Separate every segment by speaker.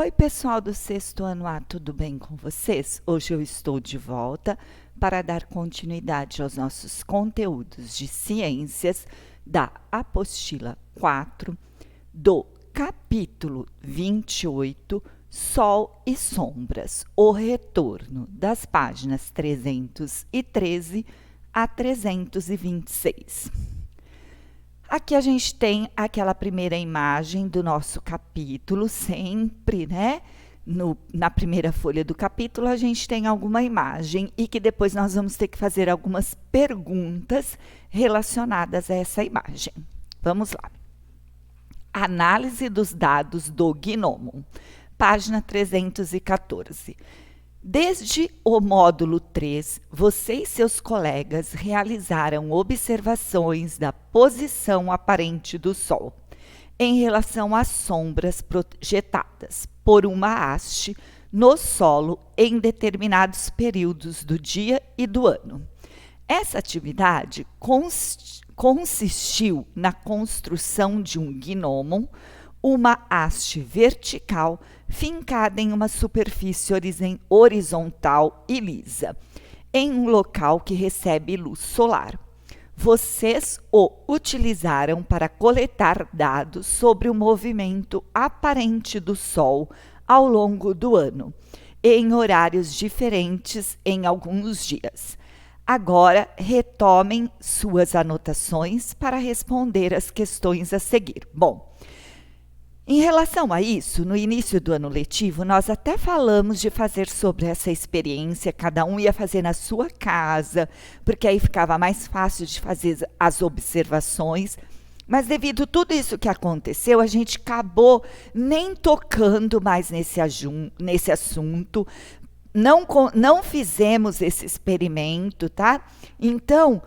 Speaker 1: Oi, pessoal do sexto ano A, tudo bem com vocês? Hoje eu estou de volta para dar continuidade aos nossos conteúdos de ciências da apostila 4 do capítulo 28, Sol e Sombras, o retorno, das páginas 313 a 326. Aqui a gente tem aquela primeira imagem do nosso capítulo, sempre, né? Na primeira folha do capítulo a gente tem alguma imagem e que depois nós vamos ter que fazer algumas perguntas relacionadas a essa imagem. Vamos lá. Análise dos dados do Gnomon, página 314. Desde o módulo 3, você e seus colegas realizaram observações da posição aparente do Sol em relação às sombras projetadas por uma haste no solo em determinados períodos do dia e do ano. Essa atividade consistiu na construção de um gnomon, uma haste vertical fincada em uma superfície horizontal e lisa, em um local que recebe luz solar. Vocês o utilizaram para coletar dados sobre o movimento aparente do Sol ao longo do ano, em horários diferentes em alguns dias. Agora, retomem suas anotações para responder as questões a seguir. Bom, em relação a isso, no início do ano letivo, nós até falamos de fazer sobre essa experiência, cada um ia fazer na sua casa, porque aí ficava mais fácil de fazer as observações, mas devido a tudo isso que aconteceu, a gente acabou nem tocando mais nesse assunto, não fizemos esse experimento, tá? Então,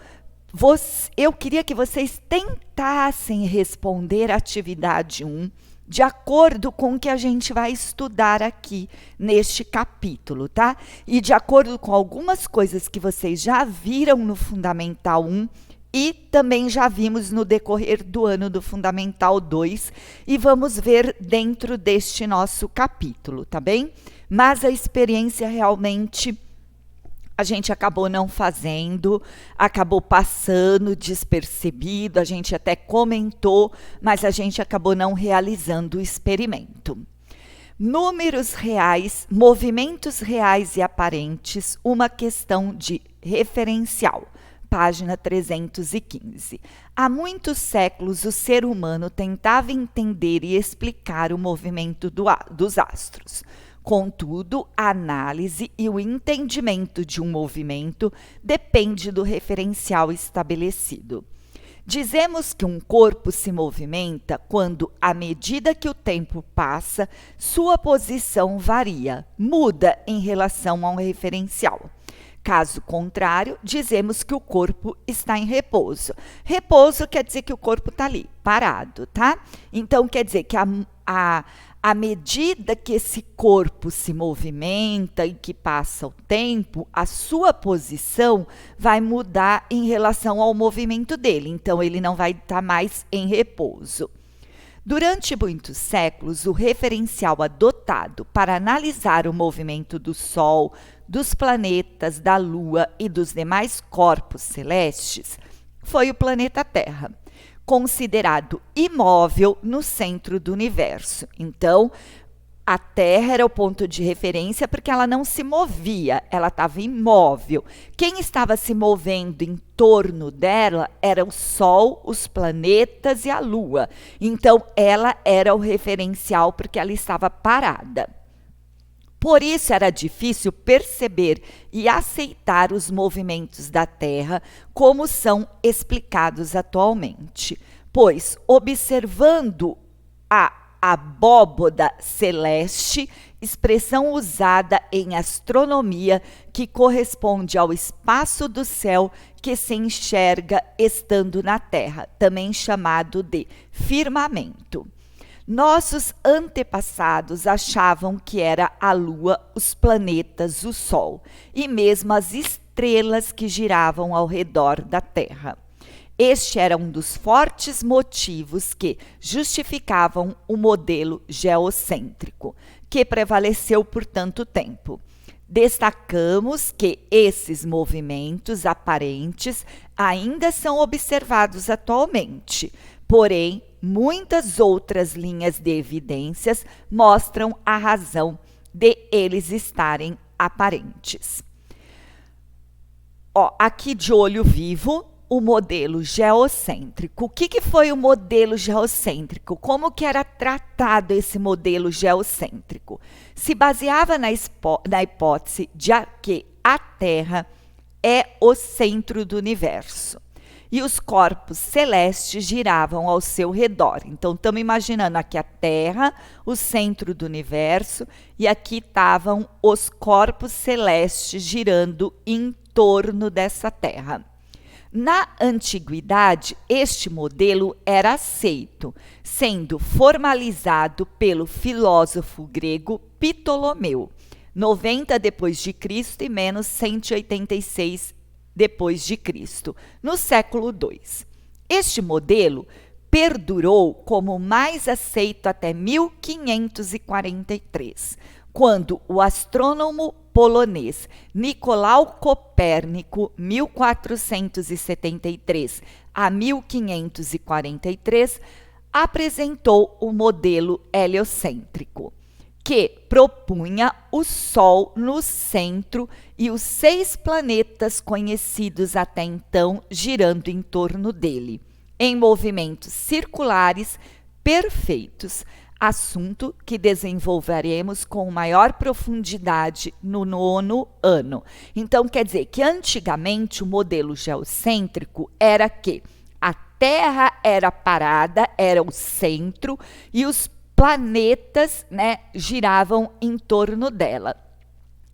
Speaker 1: eu queria que vocês tentassem responder a atividade 1, de acordo com o que a gente vai estudar aqui neste capítulo, tá? E de acordo com algumas coisas que vocês já viram no Fundamental 1 e também já vimos no decorrer do ano do Fundamental 2 e vamos ver dentro deste nosso capítulo, tá bem? Mas a experiência realmente a gente acabou não fazendo, acabou passando despercebido, a gente até comentou, mas a gente acabou não realizando o experimento. Números reais, movimentos reais e aparentes, uma questão de referencial, página 315. Há muitos séculos o ser humano tentava entender e explicar o movimento dos astros. Contudo, a análise e o entendimento de um movimento depende do referencial estabelecido. Dizemos que um corpo se movimenta quando, à medida que o tempo passa, sua posição varia, muda em relação a um referencial. Caso contrário, dizemos que o corpo está em repouso. Repouso quer dizer que o corpo está ali, parado, tá? Então, quer dizer que à medida que esse corpo se movimenta e que passa o tempo, a sua posição vai mudar em relação ao movimento dele. Então, ele não vai estar mais em repouso. Durante muitos séculos, o referencial adotado para analisar o movimento do Sol, dos planetas, da Lua e dos demais corpos celestes foi o planeta Terra, considerado imóvel no centro do universo. Então, a Terra era o ponto de referência porque ela não se movia, ela estava imóvel. Quem estava se movendo em torno dela era o Sol, os planetas e a Lua. Então, ela era o referencial porque ela estava parada. Por isso era difícil perceber e aceitar os movimentos da Terra como são explicados atualmente, pois, observando a abóboda celeste, expressão usada em astronomia que corresponde ao espaço do céu que se enxerga estando na Terra, também chamado de firmamento. Nossos antepassados achavam que era a Lua, os planetas, o Sol e mesmo as estrelas que giravam ao redor da Terra. Este era um dos fortes motivos que justificavam o modelo geocêntrico, que prevaleceu por tanto tempo. Destacamos que esses movimentos aparentes ainda são observados atualmente, porém, muitas outras linhas de evidências mostram a razão de eles estarem aparentes. Aqui de olho vivo, o modelo geocêntrico. O que foi o modelo geocêntrico? Como que era tratado esse modelo geocêntrico? Se baseava na hipótese de que a Terra é o centro do universo e os corpos celestes giravam ao seu redor. Então, estamos imaginando aqui a Terra, o centro do universo, e aqui estavam os corpos celestes girando em torno dessa Terra. Na antiguidade, este modelo era aceito, sendo formalizado pelo filósofo grego Ptolomeu, 90 depois de Cristo e menos 186 depois de Cristo, no século II. Este modelo perdurou como mais aceito até 1543, quando o astrônomo polonês Nicolau Copérnico, 1473 a 1543, apresentou o modelo heliocêntrico, que propunha o Sol no centro e os 6 planetas conhecidos até então girando em torno dele, em movimentos circulares perfeitos, assunto que desenvolveremos com maior profundidade no 9º ano. Então, quer dizer que antigamente o modelo geocêntrico era que a Terra era parada, era o centro, e os planetas, giravam em torno dela.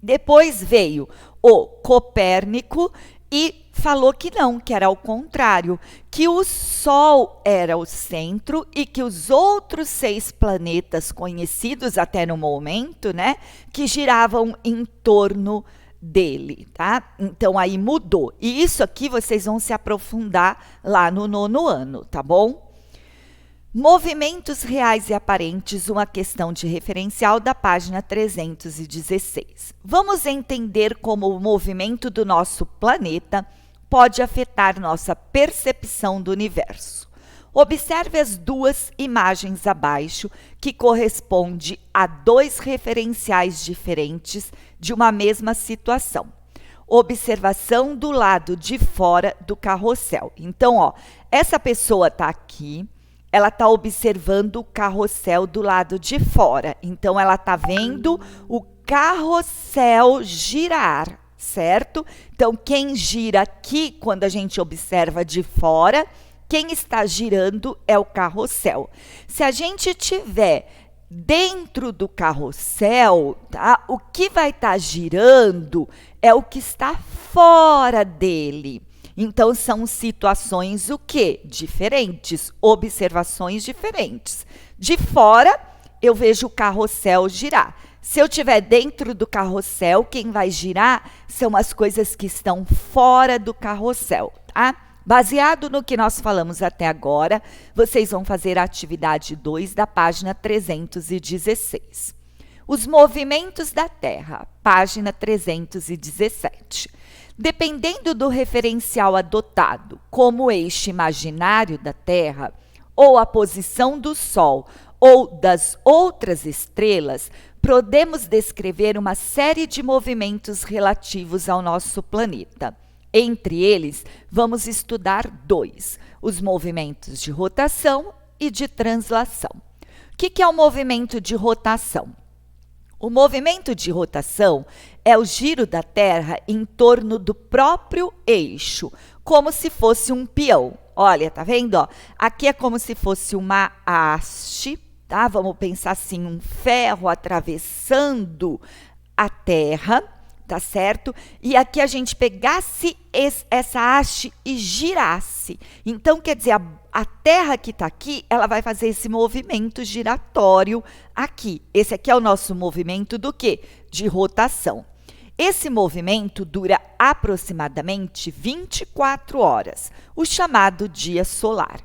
Speaker 1: Depois veio o Copérnico e falou que não, que era ao contrário, que o Sol era o centro e que os outros 6 planetas conhecidos até no momento, que giravam em torno dele, tá? Então aí mudou. E isso aqui vocês vão se aprofundar lá no 9º ano, tá bom? Movimentos reais e aparentes, uma questão de referencial da página 316. Vamos entender como o movimento do nosso planeta pode afetar nossa percepção do universo. Observe as 2 imagens abaixo, que correspondem a 2 referenciais diferentes de uma mesma situação. Observação do lado de fora do carrossel. Então, essa pessoa está aqui, ela está observando o carrossel do lado de fora. Então, ela está vendo o carrossel girar, certo? Então, quem gira aqui, quando a gente observa de fora, quem está girando é o carrossel. Se a gente tiver dentro do carrossel, tá? O que vai estar girando é o que está fora dele. Então, são situações o quê? Diferentes, observações diferentes. De fora, eu vejo o carrossel girar. Se eu estiver dentro do carrossel, quem vai girar são as coisas que estão fora do carrossel, tá? Baseado no que nós falamos até agora, vocês vão fazer a atividade 2 da página 316. Os movimentos da Terra, página 317. Dependendo do referencial adotado como eixo imaginário da Terra, ou a posição do Sol ou das outras estrelas, podemos descrever uma série de movimentos relativos ao nosso planeta. Entre eles, vamos estudar 2, os movimentos de rotação e de translação. O que é o movimento de rotação? O movimento de rotação é o giro da Terra em torno do próprio eixo, como se fosse um peão. Olha, tá vendo? Aqui é como se fosse uma haste, tá? Vamos pensar assim, um ferro atravessando a Terra, tá certo? E aqui a gente pegasse essa haste e girasse. Então, quer dizer, a Terra que está aqui, ela vai fazer esse movimento giratório aqui. Esse aqui é o nosso movimento do quê? De rotação. Esse movimento dura aproximadamente 24 horas, o chamado dia solar.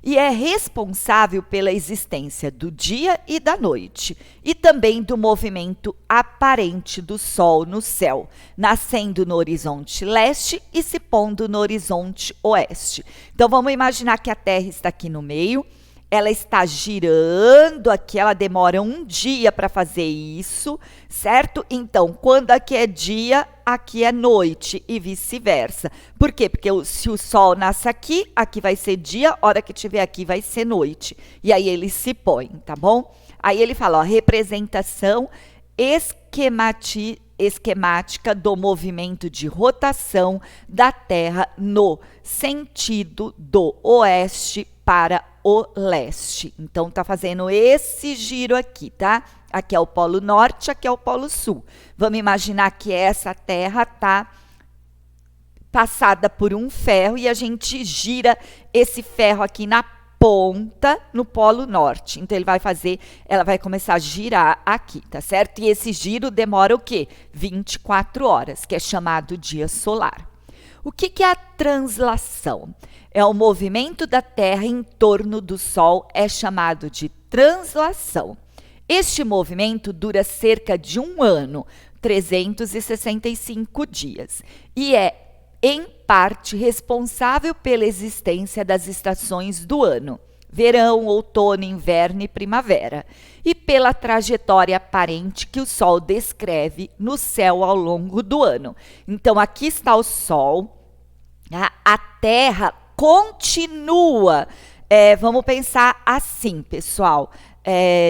Speaker 1: e é responsável pela existência do dia e da noite, e também do movimento aparente do Sol no céu, nascendo no horizonte leste e se pondo no horizonte oeste. Então, vamos imaginar que a Terra está aqui no meio, ela está girando aqui, ela demora um dia para fazer isso, certo? Então, quando aqui é dia, aqui é noite e vice-versa. Por quê? Porque se o Sol nasce aqui, aqui vai ser dia, a hora que estiver aqui vai ser noite. E aí ele se põe, tá bom? Aí ele fala, ó, representação esquemática do movimento de rotação da Terra no sentido do oeste para o leste. Então, tá fazendo esse giro aqui, tá? Aqui é o Polo Norte, aqui é o Polo Sul. Vamos imaginar que essa Terra tá passada por um ferro e a gente gira esse ferro aqui na ponta no Polo Norte. Então, ela vai começar a girar aqui, tá certo? E esse giro demora o quê? 24 horas, que é chamado dia solar. O que é a translação? É o movimento da Terra em torno do Sol, é chamado de translação. Este movimento dura cerca de um ano, 365 dias, e é, em parte, responsável pela existência das estações do ano, verão, outono, inverno e primavera, e pela trajetória aparente que o Sol descreve no céu ao longo do ano. Então, aqui está o Sol, a Terra continua, vamos pensar assim, pessoal,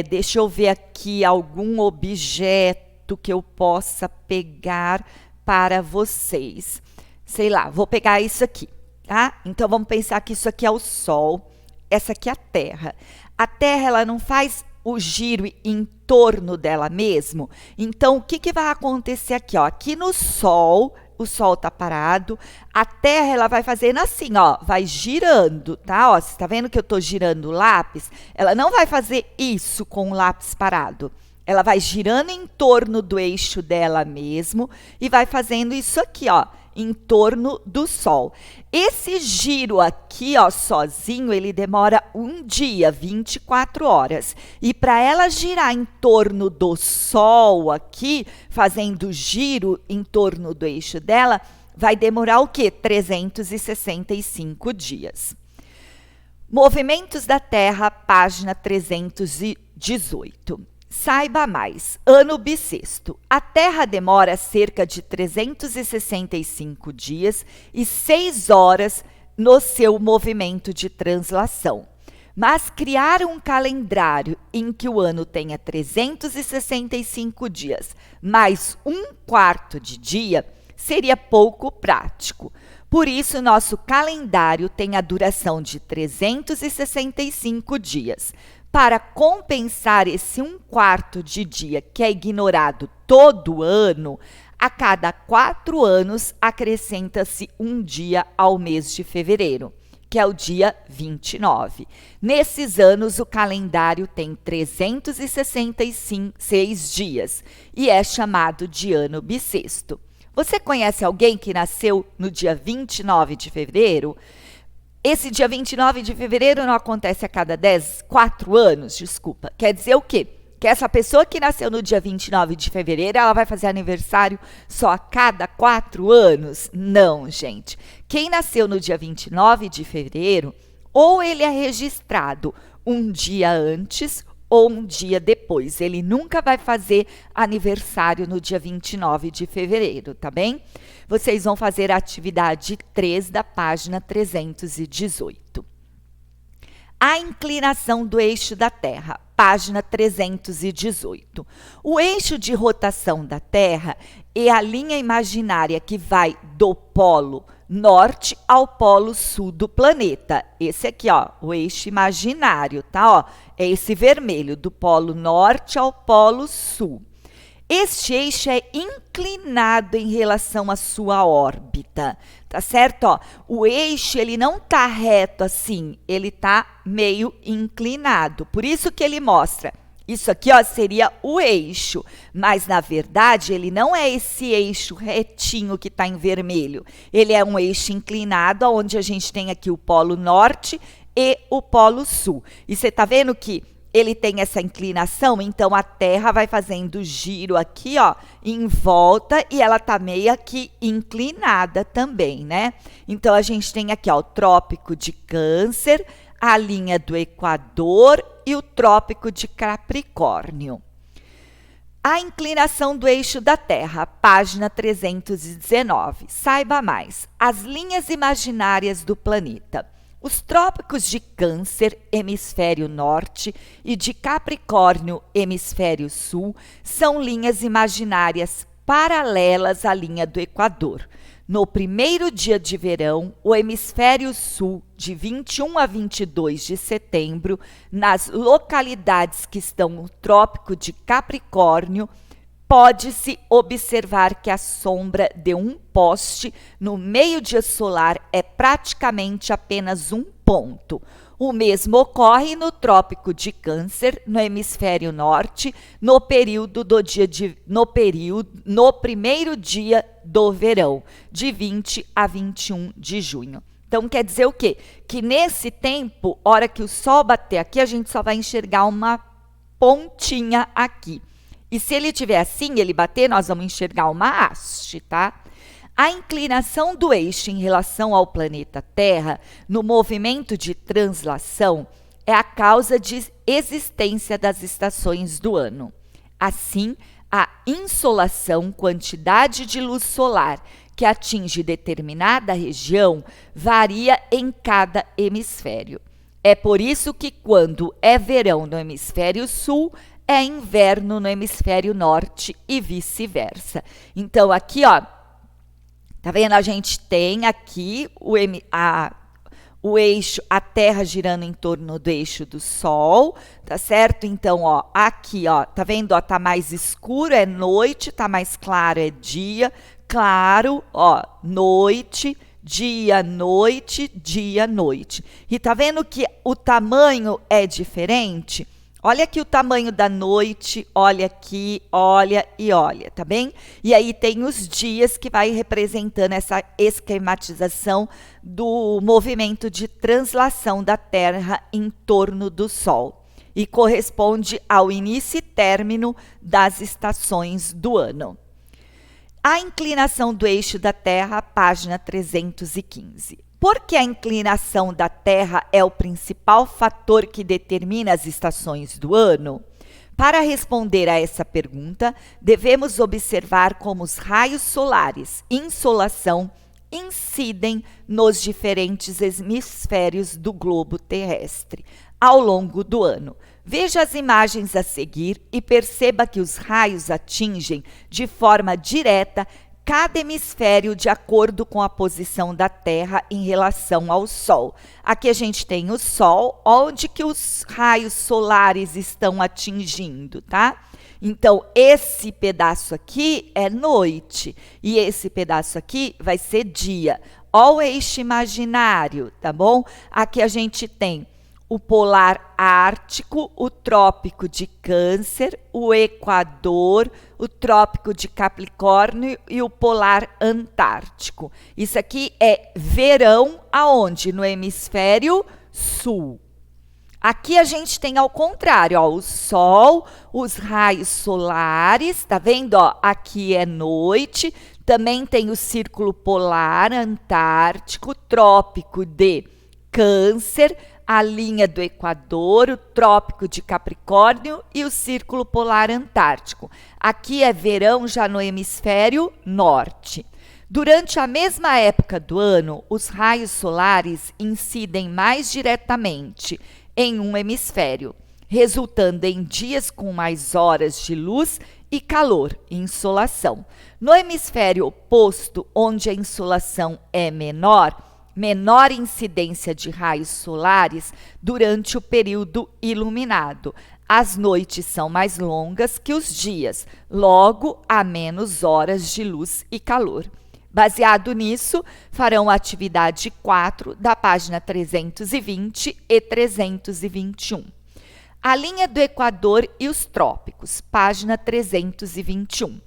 Speaker 1: deixa eu ver aqui algum objeto que eu possa pegar para vocês. Sei lá, vou pegar isso aqui, tá? Então, vamos pensar que isso aqui é o Sol, essa aqui é a Terra. A Terra, ela não faz o giro em torno dela mesmo? Então, o que vai acontecer aqui, ó? Aqui no Sol, o Sol está parado, a Terra ela vai fazendo assim, ó, vai girando, tá? Ó, você está vendo que eu estou girando o lápis? Ela não vai fazer isso com o lápis parado. Ela vai girando em torno do eixo dela mesmo e vai fazendo isso aqui, ó, em torno do Sol. Esse giro aqui, ó, sozinho, ele demora um dia, 24 horas. E para ela girar em torno do Sol aqui, fazendo giro em torno do eixo dela, vai demorar o quê? 365 dias. Movimentos da Terra, página 318. Saiba mais. Ano bissexto. A Terra demora cerca de 365 dias e 6 horas no seu movimento de translação. Mas criar um calendário em que o ano tenha 365 dias mais um quarto de dia seria pouco prático. Por isso, nosso calendário tem a duração de 365 dias. Para compensar esse um quarto de dia que é ignorado todo ano, a cada 4 anos acrescenta-se um dia ao mês de fevereiro, que é o dia 29. Nesses anos, o calendário tem 366 dias e é chamado de ano bissexto. Você conhece alguém que nasceu no dia 29 de fevereiro? Esse dia 29 de fevereiro não acontece a cada 4 anos, desculpa. Quer dizer o quê? Que essa pessoa que nasceu no dia 29 de fevereiro, ela vai fazer aniversário só a cada 4 anos? Não, gente. Quem nasceu no dia 29 de fevereiro, ou ele é registrado um dia antes ou um dia depois. Ele nunca vai fazer aniversário no dia 29 de fevereiro, tá bem? Vocês vão fazer a atividade 3 da página 318. A inclinação do eixo da Terra, página 318. O eixo de rotação da Terra é a linha imaginária que vai do polo norte ao polo sul do planeta. Esse aqui, ó, o eixo imaginário, tá? Ó, é esse vermelho, do polo norte ao polo sul. Este eixo é inclinado em relação à sua órbita, tá certo? Ó, o eixo, ele não tá reto assim, ele tá meio inclinado. Por isso que ele mostra, isso aqui, ó, seria o eixo, mas na verdade ele não é esse eixo retinho que está em vermelho. Ele é um eixo inclinado, onde a gente tem aqui o polo norte e o Polo Sul. E você está vendo que ele tem essa inclinação, então a Terra vai fazendo giro aqui, ó, em volta, e ela tá meio que inclinada também, né? Então a gente tem aqui, ó, o Trópico de Câncer, a linha do Equador e o Trópico de Capricórnio. A inclinação do eixo da Terra, página 319. Saiba mais. As linhas imaginárias do planeta. Os trópicos de Câncer, hemisfério norte, e de Capricórnio, hemisfério sul, são linhas imaginárias paralelas à linha do Equador. No primeiro dia de verão, o hemisfério sul, de 21 a 22 de setembro, nas localidades que estão no Trópico de Capricórnio, pode-se observar que a sombra de um poste no meio-dia solar é praticamente apenas um ponto. O mesmo ocorre no Trópico de Câncer, no hemisfério norte, no primeiro dia do verão, de 20 a 21 de junho. Então, quer dizer o quê? Que nesse tempo, hora que o Sol bater aqui, a gente só vai enxergar uma pontinha aqui. E se ele tiver assim, ele bater, nós vamos enxergar uma haste, tá? A inclinação do eixo em relação ao planeta Terra, no movimento de translação, é a causa de existência das estações do ano. Assim, a insolação, quantidade de luz solar que atinge determinada região, varia em cada hemisfério. É por isso que, quando é verão no hemisfério sul, é inverno no hemisfério norte e vice-versa. Então, aqui, ó, tá vendo? A gente tem aqui o eixo, a Terra girando em torno do eixo do Sol, tá certo? Então, ó, aqui, ó, tá vendo? Ó, tá mais escuro, é noite, tá mais claro, é dia, claro, ó, noite, dia, noite, dia, noite. E tá vendo que o tamanho é diferente? Olha aqui o tamanho da noite, olha aqui, olha e olha, tá bem? E aí tem os dias que vai representando essa esquematização do movimento de translação da Terra em torno do Sol. E corresponde ao início e término das estações do ano. A inclinação do eixo da Terra, página 315. Por que a inclinação da Terra é o principal fator que determina as estações do ano? Para responder a essa pergunta, devemos observar como os raios solares, insolação, incidem nos diferentes hemisférios do globo terrestre ao longo do ano. Veja as imagens a seguir e perceba que os raios atingem de forma direta cada hemisfério de acordo com a posição da Terra em relação ao Sol. Aqui a gente tem o Sol, onde que os raios solares estão atingindo, tá? Então, esse pedaço aqui é noite e esse pedaço aqui vai ser dia. Ó o eixo imaginário, tá bom? Aqui a gente tem o polar ártico, o trópico de Câncer, o Equador, o trópico de Capricórnio e o polar antártico. Isso aqui é verão aonde? No hemisfério sul. Aqui a gente tem ao contrário, ó, o Sol, os raios solares, tá vendo? Ó, aqui é noite, também tem o círculo polar antártico, trópico de Câncer, a linha do Equador, o trópico de Capricórnio e o círculo polar antártico. Aqui é verão já no hemisfério norte. Durante a mesma época do ano, os raios solares incidem mais diretamente em um hemisfério, resultando em dias com mais horas de luz e calor, insolação. No hemisfério oposto, onde a insolação é menor incidência de raios solares durante o período iluminado. As noites são mais longas que os dias, logo há menos horas de luz e calor. Baseado nisso, farão a atividade 4 da página 320 e 321. A linha do Equador e os trópicos, página 321.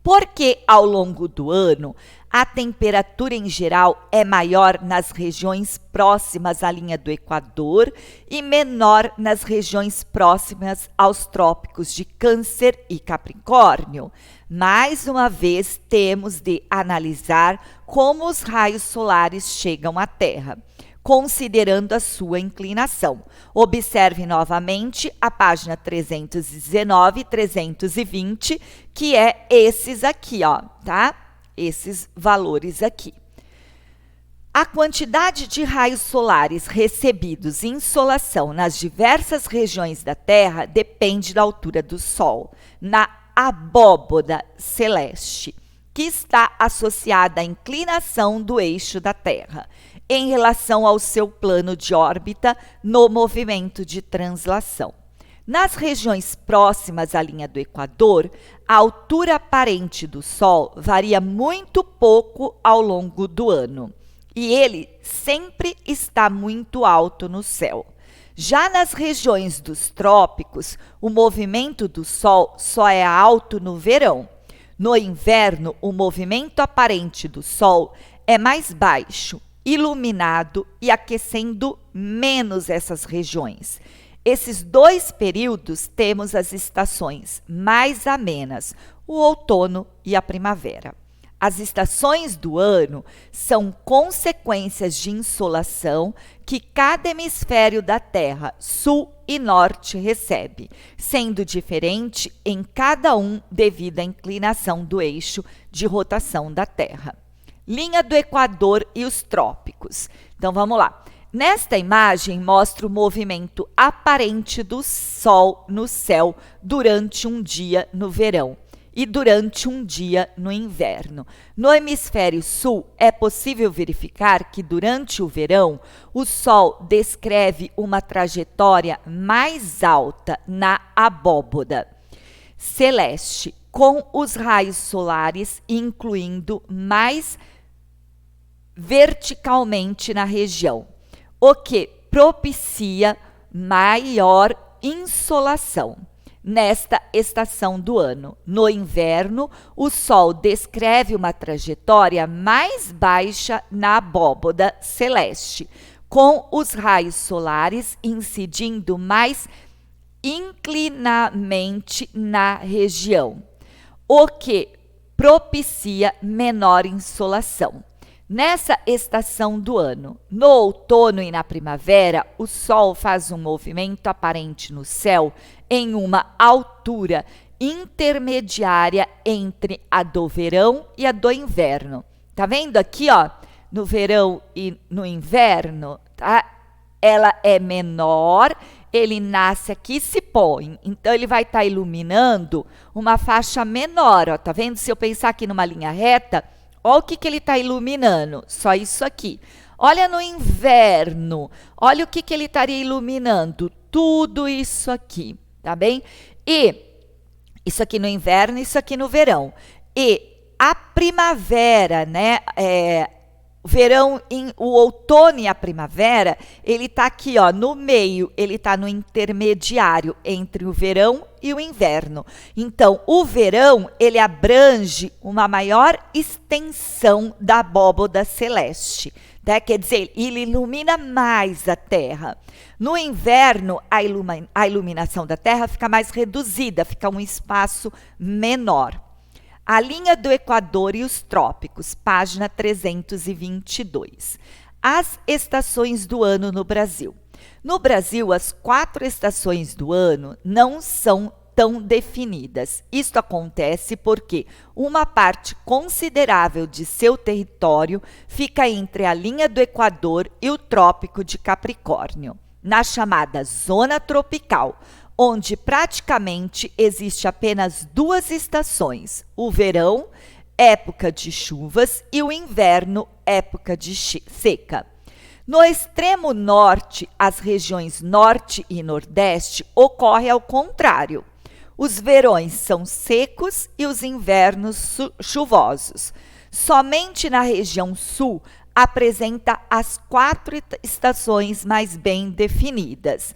Speaker 1: Porque ao longo do ano, a temperatura em geral é maior nas regiões próximas à linha do Equador e menor nas regiões próximas aos trópicos de Câncer e Capricórnio. Mais uma vez, temos de analisar como os raios solares chegam à Terra, considerando a sua inclinação. Observe novamente a página 319 e 320, que é esses aqui, ó, tá? Esses valores aqui. A quantidade de raios solares recebidos em insolação nas diversas regiões da Terra depende da altura do Sol, na abóboda celeste, que está associada à inclinação do eixo da Terra, em relação ao seu plano de órbita no movimento de translação. Nas regiões próximas à linha do Equador, a altura aparente do Sol varia muito pouco ao longo do ano, e ele sempre está muito alto no céu. Já nas regiões dos trópicos, o movimento do Sol só é alto no verão. No inverno, o movimento aparente do Sol é mais baixo, iluminado e aquecendo menos essas regiões. Esses dois períodos temos as estações mais amenas, o outono e a primavera. As estações do ano são consequências de insolação que cada hemisfério da Terra, sul e norte, recebe, sendo diferente em cada um devido à inclinação do eixo de rotação da Terra. Linha do Equador e os trópicos. Então, vamos lá. Nesta imagem, mostra o movimento aparente do Sol no céu durante um dia no verão e durante um dia no inverno. No hemisfério sul, é possível verificar que durante o verão, o Sol descreve uma trajetória mais alta na abóboda celeste, com os raios solares incluindo mais verticalmente na região, o que propicia maior insolação nesta estação do ano. No inverno, o Sol descreve uma trajetória mais baixa na abóboda celeste, com os raios solares incidindo mais inclinadamente na região, o que propicia menor insolação. Nessa estação do ano, no outono e na primavera, o Sol faz um movimento aparente no céu em uma altura intermediária entre a do verão e a do inverno. Tá vendo aqui, ó, no verão e no inverno, tá? Ela é menor, ele nasce aqui e se põe. Então, ele vai estar iluminando uma faixa menor, ó, tá vendo? Se eu pensar aqui numa linha reta, olha o que ele está iluminando, só isso aqui. Olha no inverno, olha o que ele estaria iluminando, tudo isso aqui, tá bem? E isso aqui no inverno, isso aqui no verão. E a primavera, né, o verão, o outono e a primavera, ele está aqui, ó, no meio, ele está no intermediário entre o verão e o inverno. Então, o verão, ele abrange uma maior extensão da abóboda celeste, tá? Quer dizer, ele ilumina mais a Terra. No inverno, a iluminação da Terra fica mais reduzida, fica um espaço menor. A linha do Equador e os trópicos, página 322. As estações do ano no Brasil. No Brasil, as 4 estações do ano não são tão definidas. Isto acontece porque uma parte considerável de seu território fica entre a linha do Equador e o Trópico de Capricórnio, na chamada zona tropical, onde praticamente existe apenas 2 estações, o verão, época de chuvas, e o inverno, época de seca. No extremo norte, as regiões norte e nordeste, ocorre ao contrário. Os verões são secos e os invernos chuvosos. Somente na região sul apresenta as 4 estações mais bem definidas.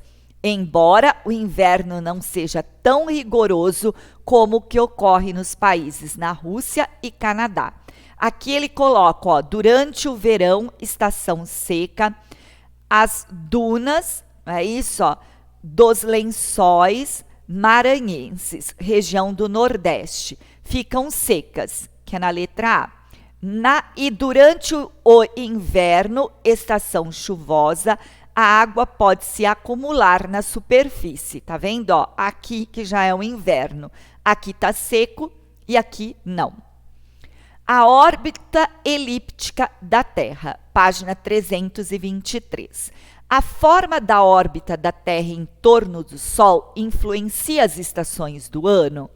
Speaker 1: embora o inverno não seja tão rigoroso como o que ocorre nos países na Rússia e Canadá. Aqui ele coloca, ó, durante o verão, estação seca, as dunas, é isso, ó, dos lençóis maranhenses, região do Nordeste, ficam secas, que é na letra A. E durante o inverno, estação chuvosa, a água pode se acumular na superfície, tá vendo? Ó, aqui que já é o inverno, aqui tá seco e aqui não. A órbita elíptica da Terra, página 323. A forma da órbita da Terra em torno do Sol influencia as estações do ano?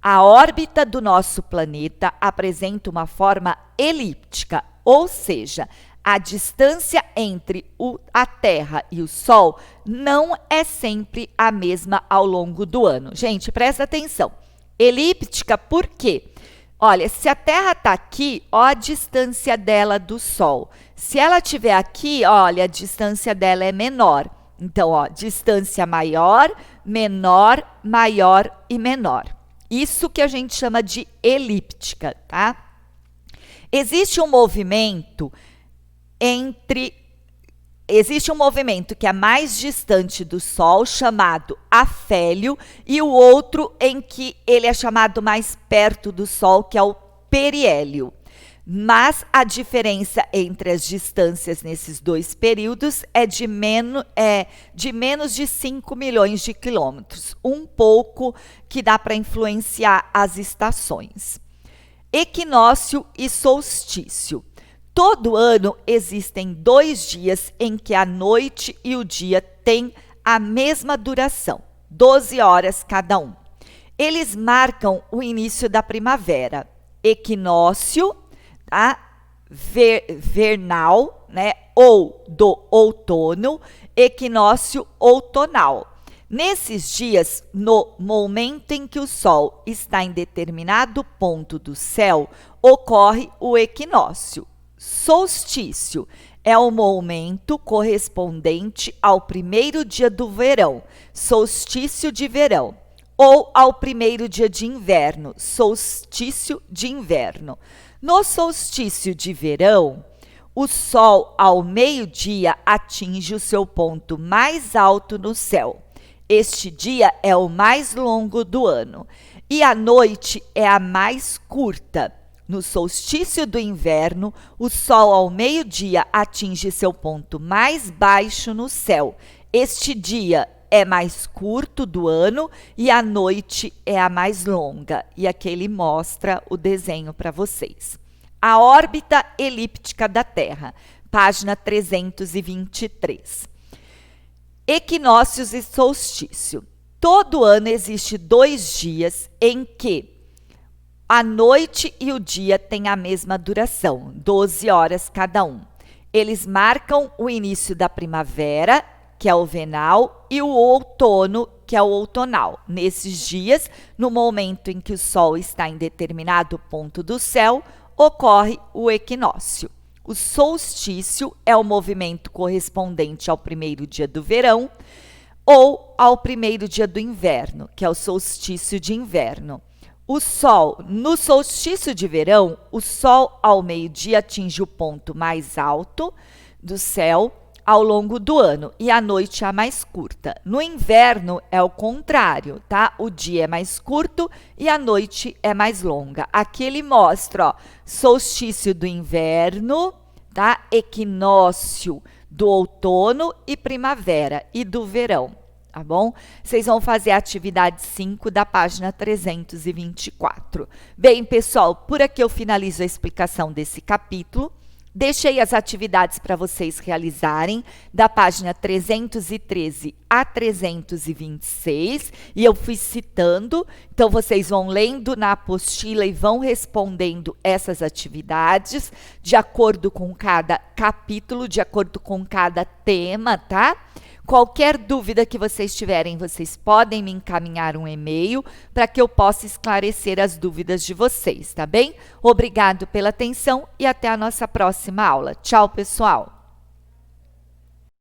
Speaker 1: A órbita do nosso planeta apresenta uma forma elíptica, ou seja, a distância entre a Terra e o Sol não é sempre a mesma ao longo do ano. Gente, presta atenção. Elíptica por quê? Olha, se a Terra está aqui, ó a distância dela do Sol. Se ela estiver aqui, olha, a distância dela é menor. Então, ó, distância maior, menor, maior e menor. Isso que a gente chama de elíptica, tá? Existe um movimento que é mais distante do Sol, chamado afélio, e o outro em que ele é chamado mais perto do Sol, que é o periélio. Mas a diferença entre as distâncias nesses dois períodos é de menos de 5 milhões de quilômetros, um pouco que dá para influenciar as estações. Equinócio e solstício. Todo ano existem 2 dias em que a noite e o dia têm a mesma duração, 12 horas cada um. Eles marcam o início da primavera. Equinócio, tá? Vernal, né? Ou do outono, equinócio outonal. Nesses dias, no momento em que o Sol está em determinado ponto do céu, ocorre o equinócio. Solstício é o momento correspondente ao primeiro dia do verão, solstício de verão, ou ao primeiro dia de inverno, solstício de inverno. No solstício de verão, o Sol, ao meio-dia, atinge o seu ponto mais alto no céu. Este dia é o mais longo do ano e a noite é a mais curta. No solstício do inverno, o Sol ao meio-dia atinge seu ponto mais baixo no céu. Este dia é mais curto do ano e a noite é a mais longa. E aqui ele mostra o desenho para vocês. A órbita elíptica da Terra, página 323. Equinócios e solstício. Todo ano existe 2 dias em que a noite e o dia têm a mesma duração, 12 horas cada um. Eles marcam o início da primavera, que é o vernal, e o outono, que é o outonal. Nesses dias, no momento em que o Sol está em determinado ponto do céu, ocorre o equinócio. O solstício é o movimento correspondente ao primeiro dia do verão ou ao primeiro dia do inverno, que é o solstício de inverno. O Sol, no solstício de verão, o Sol ao meio-dia atinge o ponto mais alto do céu ao longo do ano e a noite é a mais curta. No inverno é o contrário, tá? O dia é mais curto e a noite é mais longa. Aqui ele mostra, ó, solstício do inverno, tá? Equinócio do outono e primavera e do verão. Tá bom? Vocês vão fazer a atividade 5 da página 324. Bem, pessoal, por aqui eu finalizo a explicação desse capítulo. Deixei as atividades para vocês realizarem da página 313 a 326 e eu fui citando, então vocês vão lendo na apostila e vão respondendo essas atividades de acordo com cada capítulo, de acordo com cada tema, tá? Qualquer dúvida que vocês tiverem, vocês podem me encaminhar um e-mail para que eu possa esclarecer as dúvidas de vocês, tá bem? Obrigado pela atenção e até a nossa próxima aula. Tchau, pessoal!